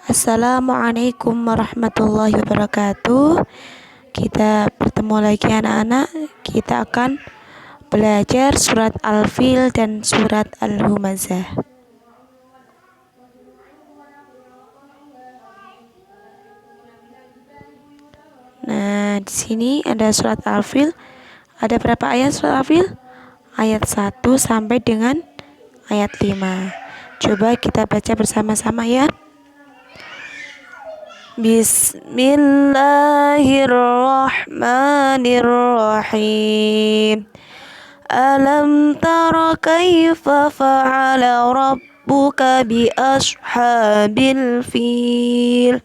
Assalamualaikum warahmatullahi wabarakatuh. Kita bertemu lagi anak-anak. Kita akan belajar surat Al-Fil dan surat Al-Humazah. Nah, di sini ada surat Al-Fil. Ada berapa ayat surat Al-Fil? Ayat 1 sampai dengan ayat 5. Coba kita baca bersama-sama ya. Bismillahirrahmanirrahim. Alam tara kaifa fa'ala rabbuka bi ashabil fil.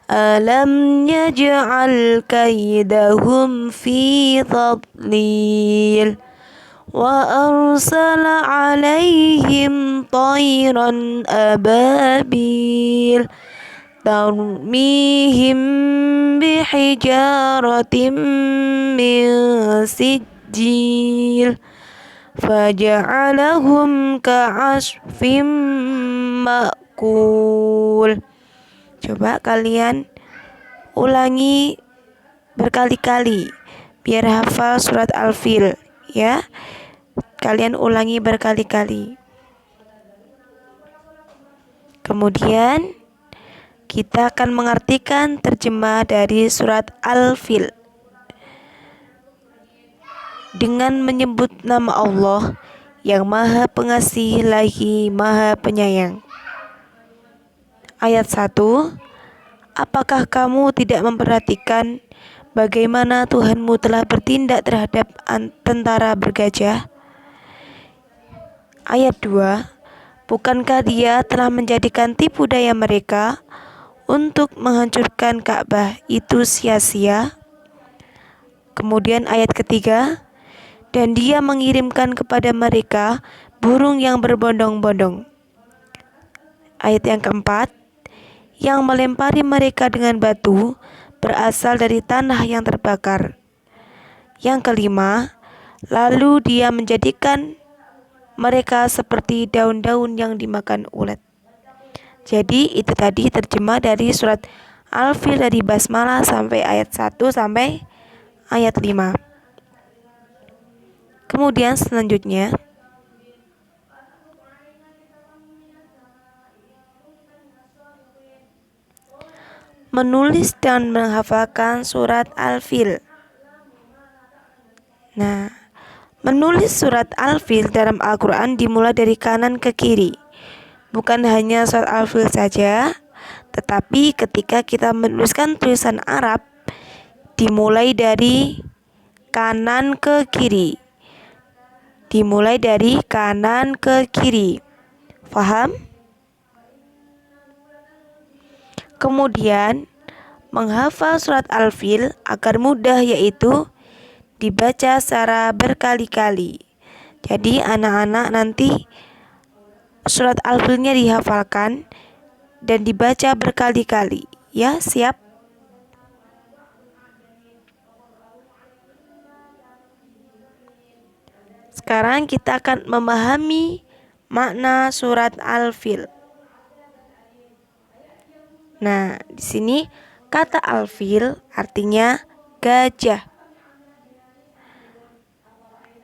Alam yaj'al kaidahum fi tadlil. Wa arsala alaihim tayran ababil. Tarmihim bihijaratin min sijil faja'alahum ka'asfim ma'kul. Coba kalian ulangi berkali-kali biar hafal surat Al-Fil ya. Kalian ulangi berkali-kali. Kemudian kita akan mengartikan terjemah dari surat Al-Fil dengan menyebut nama Allah yang Maha Pengasih lagi Maha Penyayang. Ayat 1. Apakah kamu tidak memperhatikan bagaimana Tuhanmu telah bertindak terhadap tentara bergajah? Ayat 2. Bukankah Dia telah menjadikan tipu daya mereka untuk menghancurkan Ka'bah itu sia-sia? Kemudian ayat ketiga, dan Dia mengirimkan kepada mereka burung yang berbondong-bondong. Ayat yang keempat, yang melempari mereka dengan batu berasal dari tanah yang terbakar. Yang kelima, lalu Dia menjadikan mereka seperti daun-daun yang dimakan ulat. Jadi itu tadi terjemah dari surat Al-Fil dari Basmalah sampai ayat 1 sampai ayat 5. Kemudian selanjutnya menulis dan menghafalkan surat Al-Fil. Nah, menulis surat Al-Fil dalam Al-Quran dimulai dari kanan ke kiri. Bukan hanya surat Al-Fil saja, tetapi ketika kita menuliskan tulisan Arab, dimulai dari kanan ke kiri. Dimulai dari kanan ke kiri. Faham? Kemudian, menghafal surat Al-Fil agar mudah yaitu dibaca secara berkali-kali. Jadi anak-anak nanti surat Al-Filnya dihafalkan dan dibaca berkali-kali. Ya, siap? Sekarang kita akan memahami makna surat Al-Fil. Nah, di sini kata Al-Fil artinya gajah.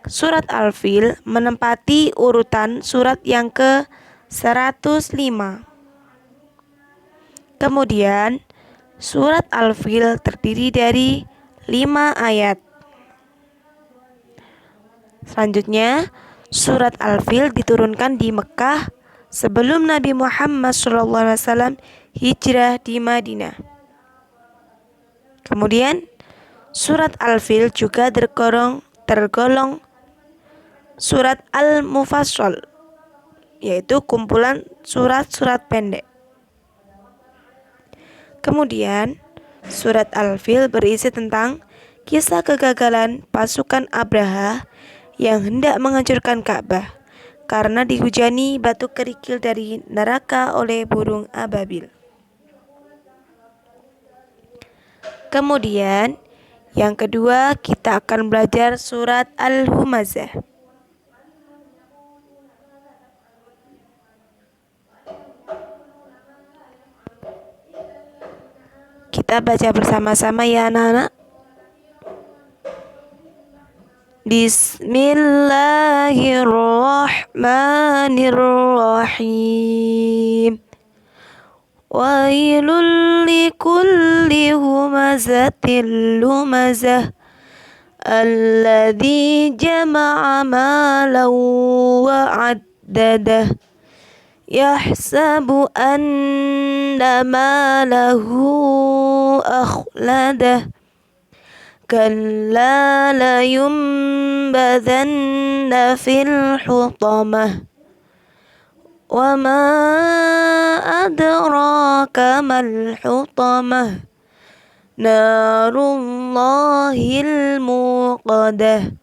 Surat Al-Fil menempati urutan surat yang ke-105. Kemudian, surat Al-Fil terdiri dari 5 ayat. Selanjutnya, surat Al-Fil diturunkan di Mekah sebelum Nabi Muhammad SAW hijrah di Madinah. Kemudian, surat Al-Fil juga tergolong surat Al-Mufassal, yaitu kumpulan surat-surat pendek. Kemudian, surat Al-Fil berisi tentang kisah kegagalan pasukan Abraha yang hendak menghancurkan Ka'bah karena dihujani batu kerikil dari neraka oleh burung ababil. Kemudian, yang kedua kita akan belajar surat Al-Humazah. Kita baca bersama-sama ya anak-anak. Bismillahirrahmanirrahim. Wailul likulli humazatil lumazah alladzi jama'a malan wa'addadah yahsabu anna malahu akhladah kalla layumbadhanna fil hutamah wa ma adraka mal hutamah narullahil muqadah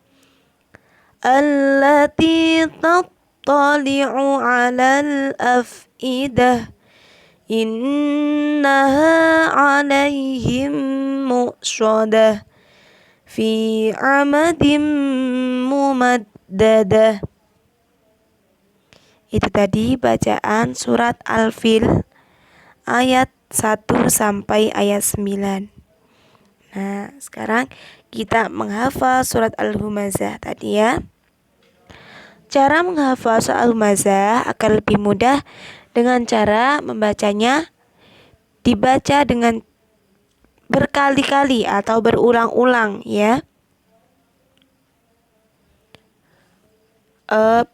allati tattali'u 'alal af'idah innaha 'alaihim mu'shadah fi 'amadin mumaddadah. Itu tadi bacaan surat Al-Fil ayat 1 sampai ayat 9. Nah, sekarang kita menghafal surat Al-Humazah tadi ya. Cara menghafal surat Al-Humazah akan lebih mudah dengan cara membacanya dibaca dengan berkali-kali atau berulang-ulang ya.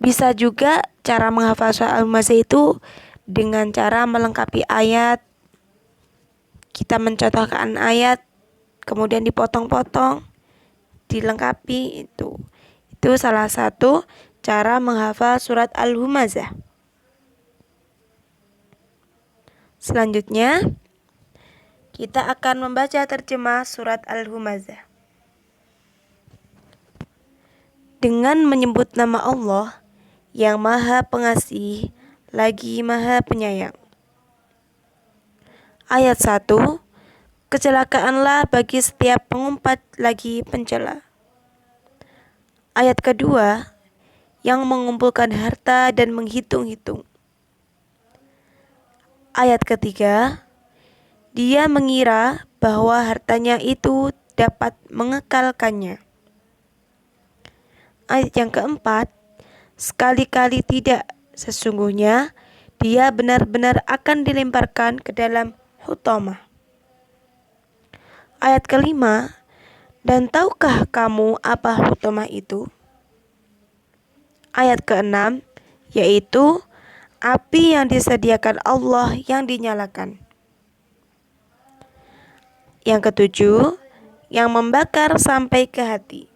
Bisa juga cara menghafal surat Al-Humazah itu dengan cara melengkapi ayat. Kita mencontohkan ayat, kemudian dipotong-potong, dilengkapi itu. Itu salah satu cara menghafal surat Al-Humazah. Selanjutnya, kita akan membaca terjemah surat Al-Humazah. Dengan menyebut nama Allah yang Maha Pengasih lagi Maha Penyayang. Ayat 1. Kecelakaanlah bagi setiap pengumpat lagi pencela. Ayat kedua, yang mengumpulkan harta dan menghitung-hitung. Ayat ketiga, dia mengira bahwa hartanya itu dapat mengekalkannya. Ayat yang keempat, sekali-kali tidak, sesungguhnya dia benar-benar akan dilemparkan ke dalam hutamah. Ayat kelima, dan tahukah kamu apa hutamah itu? Ayat keenam, yaitu api yang disediakan Allah yang dinyalakan. Yang ketujuh, yang membakar sampai ke hati.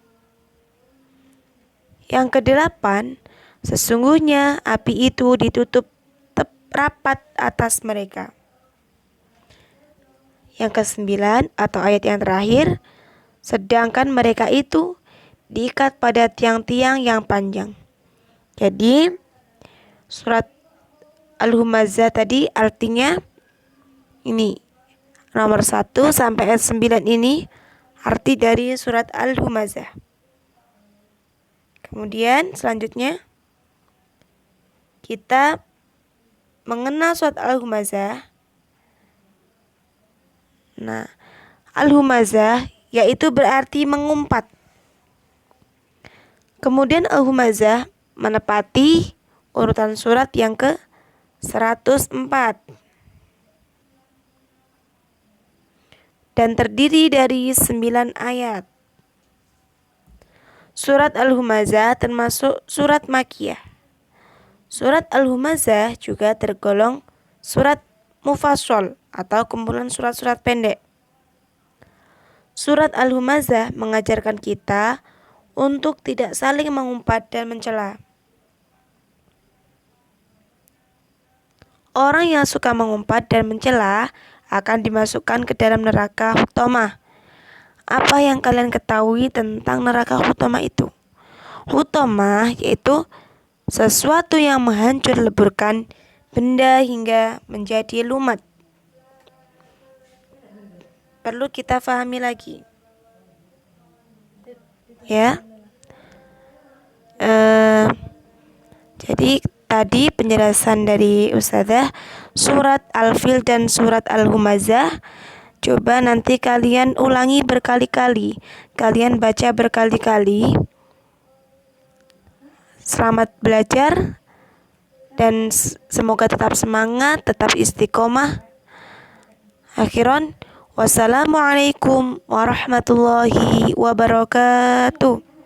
Yang kedelapan, sesungguhnya api itu ditutup rapat atas mereka. Yang kesembilan atau ayat yang terakhir, sedangkan mereka itu diikat pada tiang-tiang yang panjang. Jadi surat Al-Humazah tadi artinya ini nomor 1 sampai ayat 9 ini arti dari surat Al-Humazah. Kemudian selanjutnya kita mengenal surat Al-Humazah. Nah, Al-Humazah yaitu berarti mengumpat. Kemudian Al-Humazah menepati urutan surat yang ke-104 dan terdiri dari 9 ayat. Surat Al-Humazah termasuk surat Makkiyah. Surat Al-Humazah juga tergolong surat mufassal atau kumpulan surat-surat pendek. Surat Al-Humazah mengajarkan kita untuk tidak saling mengumpat dan mencela. Orang yang suka mengumpat dan mencela akan dimasukkan ke dalam neraka hutamah. Apa yang kalian ketahui tentang neraka hutamah itu? Hutamah yaitu sesuatu yang menghancur leburkan benda hingga menjadi lumat. Perlu kita pahami lagi. Ya. Jadi tadi penjelasan dari Ustazah surat Al-Fil dan surat Al-Humazah Coba nanti kalian ulangi berkali-kali, kalian baca berkali-kali. Selamat belajar dan semoga tetap semangat, tetap istiqomah. Akhiran, wassalamualaikum warahmatullahi wabarakatuh.